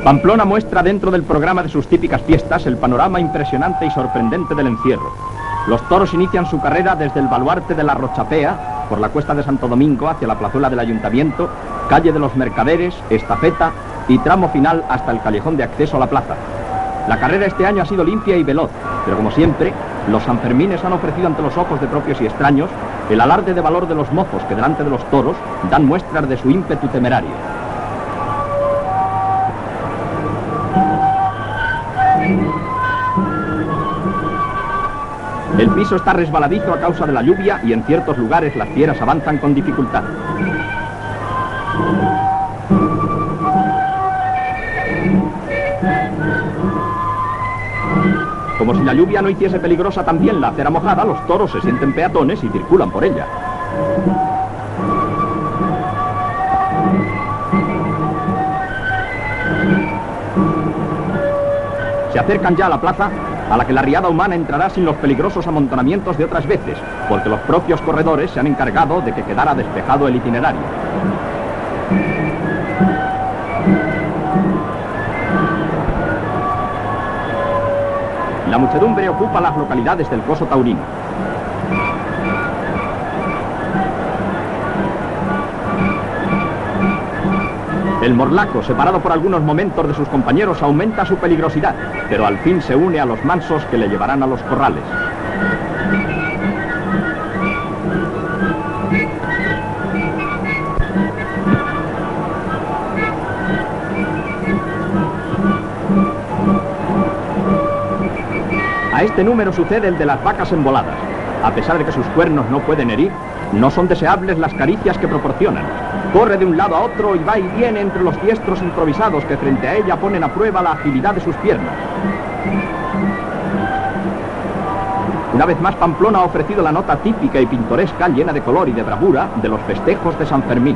Pamplona muestra dentro del programa de sus típicas fiestas el panorama impresionante y sorprendente del encierro. Los toros inician su carrera desde el baluarte de la Rochapea, por la cuesta de Santo Domingo hacia la plazuela del Ayuntamiento, calle de los Mercaderes, estafeta y tramo final hasta el callejón de acceso a la plaza. La carrera este año ha sido limpia y veloz, pero como siempre, los sanfermines han ofrecido ante los ojos de propios y extraños el alarde de valor de los mozos que delante de los toros dan muestras de su ímpetu temerario. El piso está resbaladizo a causa de la lluvia y en ciertos lugares las fieras avanzan con dificultad. Como si la lluvia no hiciese peligrosa también la acera mojada, los toros se sienten peatones y circulan por ella. Se acercan ya a la plaza, a la que la riada humana entrará sin los peligrosos amontonamientos de otras veces, porque los propios corredores se han encargado de que quedara despejado el itinerario. La muchedumbre ocupa las localidades del coso taurino. El morlaco, separado por algunos momentos de sus compañeros, aumenta su peligrosidad, pero al fin se une a los mansos que le llevarán a los corrales. A este número sucede el de las vacas emboladas. A pesar de que sus cuernos no pueden herir, no son deseables las caricias que proporcionan. Corre de un lado a otro y va y viene entre los diestros improvisados que frente a ella ponen a prueba la agilidad de sus piernas. Una vez más Pamplona ha ofrecido la nota típica y pintoresca, llena de color y de bravura, de los festejos de San Fermín.